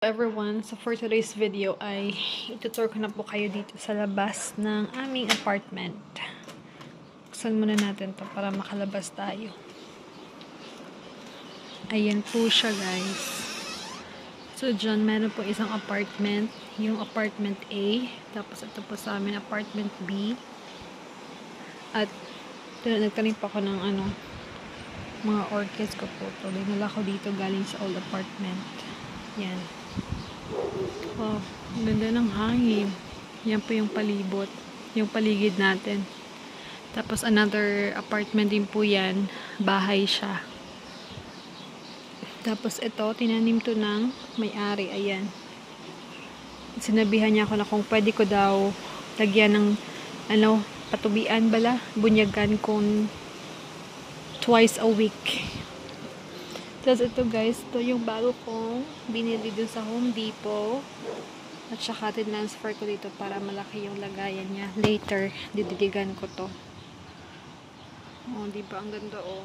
Everyone, so for today's video ay itutur ko na po kayo dito sa labas ng aming apartment. Buksan muna natin to para makalabas tayo. Ayan po siya, guys. So dyan meron po isang apartment, yung apartment A, tapos ito po sa amin apartment B. At nagtanim pa ako ng mga orchids ko po. So dinala ko dito galing sa old apartment. Yan. Wow, ganda ng hangin. Yan po yung palibot, yung paligid natin. Tapos another apartment din po yan, bahay siya. Tapos ito, tinanim to ng may-ari, ayan. Sinabihan niya ako na kung pwede ko daw lagyan ng patubian bala, bunyagan kung twice a week. Tapos ito guys, ito yung bago kong binili dun sa Home Depot. At saka tinransfer ko dito para malaki yung lagayan niya. Later, didiligan ko to. Oh, diba? Ang ganda oh.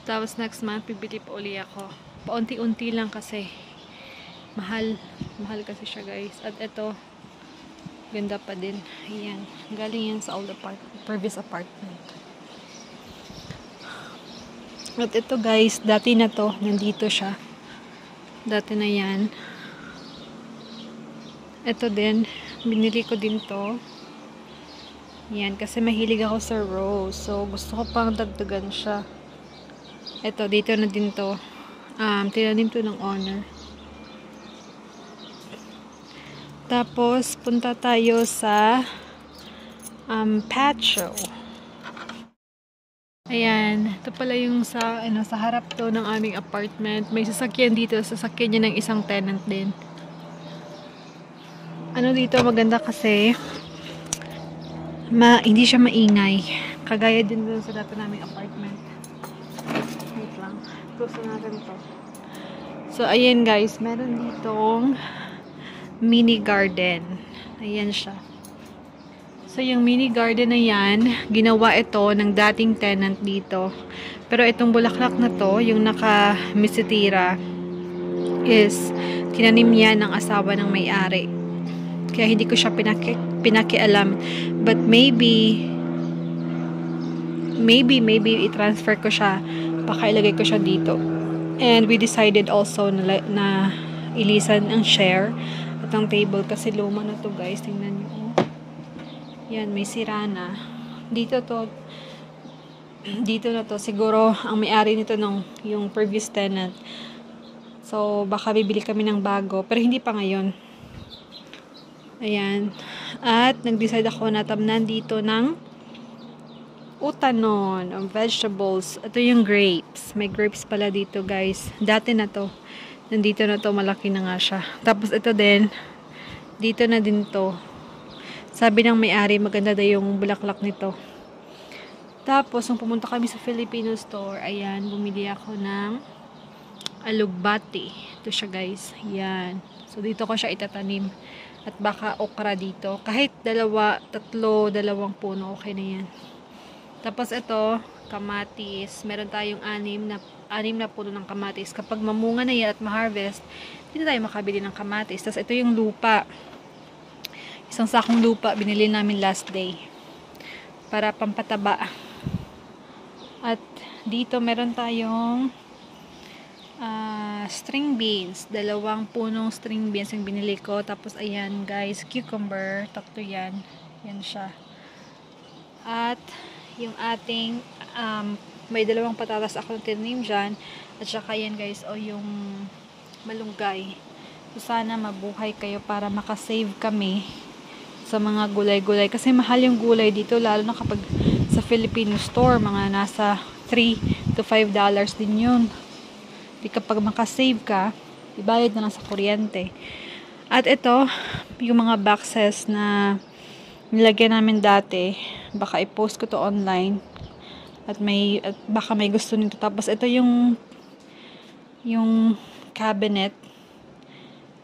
Tapos next month, bibili pa uli ako. Paunti-unti lang kasi. Mahal. Mahal kasi siya guys. At ito, ganda pa din. Ayan. Galing yan sa old previous apartment. At ito guys, dati na to, nandito siya. Dati na yan. Ito din, binili ko din to. Yan, kasi mahilig ako sa rose. So, gusto ko pang dagdagan siya. Ito, dito na din to. Tinanim to ng owner. Tapos, punta tayo sa patio. Ayan, ito pala yung sa harap to ng aming apartment. May sasakyan dito, sasakyan niya ng isang tenant din. Dito maganda kasi hindi siya maingay. Kagaya din dun sa dati naming apartment. Wait lang. Close na natin to. So, ayan guys, meron ditong mini garden. Ayan siya. So, yung mini garden na yan, ginawa ito ng dating tenant dito. Pero itong bulaklak na to, yung naka-misitira, is tinanim yan ng asawa ng may-ari. Kaya hindi ko siya pinakialam. But maybe i-transfer ko siya. Baka ilagay ko siya dito. And we decided also na ilisan ang share at ang table kasi luma na to guys. Tingnan nyo. Yan, may sira na. Dito na to. Siguro, ang may-ari nito yung previous tenant. So, baka bibili kami ng bago. Pero hindi pa ngayon. Ayan. At, nag-decide ako na tamnan dito ng utanon, ng vegetables. Ito yung grapes. May grapes pala dito, guys. Dati na to. Nandito na to. Malaki na nga siya. Tapos, ito din. Dito na din to. Sabi ng may-ari, maganda daw yung bulaklak nito. Tapos, nung pumunta kami sa Filipino store, ayan, bumili ako ng alugbati. Ito siya, guys. Ayan. So, dito ko siya itatanim. At baka okra dito. Kahit dalawang puno, okay na yan. Tapos, ito, kamatis. Meron tayong anim na puno ng kamatis. Kapag mamunga na yan at ma-harvest, dito tayo makabili ng kamatis. Tapos, ito yung lupa. Isang sakong lupa, binili namin last day. Para pampataba. At dito meron tayong string beans. 2 punong string beans yung binili ko. Tapos ayan guys, cucumber. Takto yan. Yan siya. At yung ating may 2 patatas ako tinanim dyan. At saka yan guys, yung malunggay. So sana mabuhay kayo para makasave kami sa mga gulay-gulay. Kasi mahal yung gulay dito, lalo na kapag sa Filipino store, mga nasa $3 to $5 din yun. Di kapag makasave ka, ibayad na lang sa kuryente. At ito, yung mga boxes na nilagyan namin dati, baka i-post ko to online. At baka may gusto nito. Tapos ito yung cabinet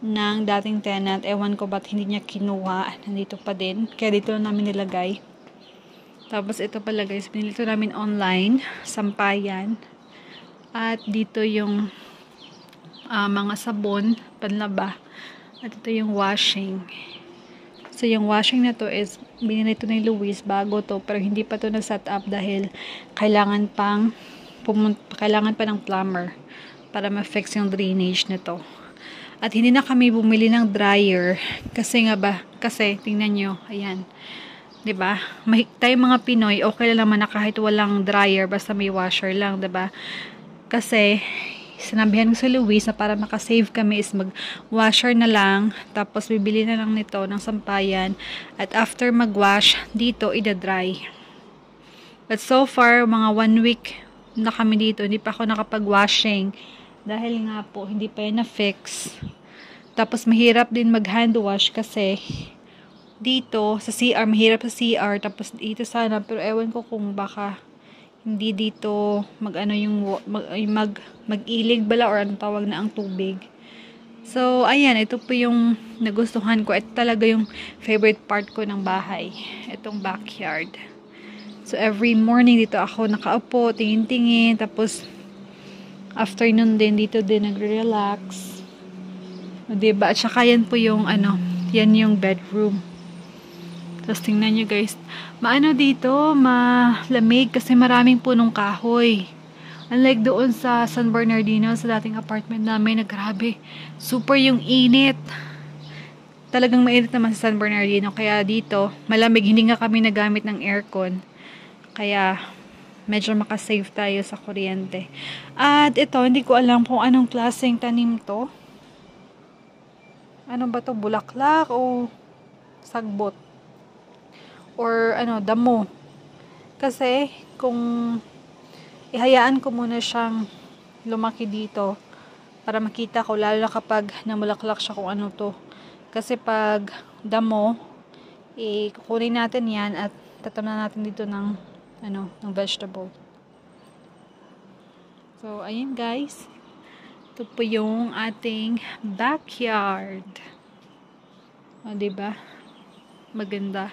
ng dating tenant. Ewan ko ba't hindi niya kinuha. Nandito pa din. Kaya dito na namin nilagay. Tapos ito pala guys, binili ito namin online. Sampayan. At dito yung mga sabon, panlaba. At ito yung washing. So, yung washing na to is, binili to ni Luis, bago to, pero hindi pa to na-set up dahil kailangan pa ng plumber para ma-fix yung drainage nito. At hindi na kami bumili ng dryer kasi tingnan nyo, ayan. 'Di ba? Tayong mga Pinoy, okay lang naman na kahit walang dryer basta may washer lang, 'di ba? Kasi sinabihan ko si Luis na para makasave kami is mag-washer na lang, tapos bibili na lang nito ng sampayan, at after mag-wash, dito ida-dry. But so far, mga 1 week na kami dito, hindi pa ako nakapag-washing dahil nga po, hindi pa yun na-fix. Tapos mahirap din mag-hand wash kasi dito sa CR, mahirap sa CR, tapos dito sana, pero ewan ko kung baka hindi dito mag-ilig bala or anong tawag na ang tubig. So, ayan, ito po yung nagustuhan ko. Ito talaga yung favorite part ko ng bahay. Itong backyard. So, every morning dito ako nakaupo, tingin-tingin, tapos afternoon din, dito din nagre-relax. Diba? At saka yan po yung yan yung bedroom. Tapos tingnan nyo guys, dito, malamig kasi maraming punong kahoy. Unlike doon sa San Bernardino, sa dating apartment namin, grabe, super yung init. Talagang mainit naman sa San Bernardino, kaya dito, malamig, hindi nga kami nagamit ng aircon. Kaya, medyo makasave tayo sa kuryente. At ito, hindi ko alam kung anong klaseng tanim to. Ano ba to? Bulaklak o sagbot? Or damo. Kasi kung ihayaan ko muna siyang lumaki dito para makita ko, lalo na kapag namulaklak siya kung ano to. Kasi pag damo, kukunin natin yan at tatamnan natin dito ng vegetable. So, ayun guys. Ito po yung ating backyard. O, diba? Maganda.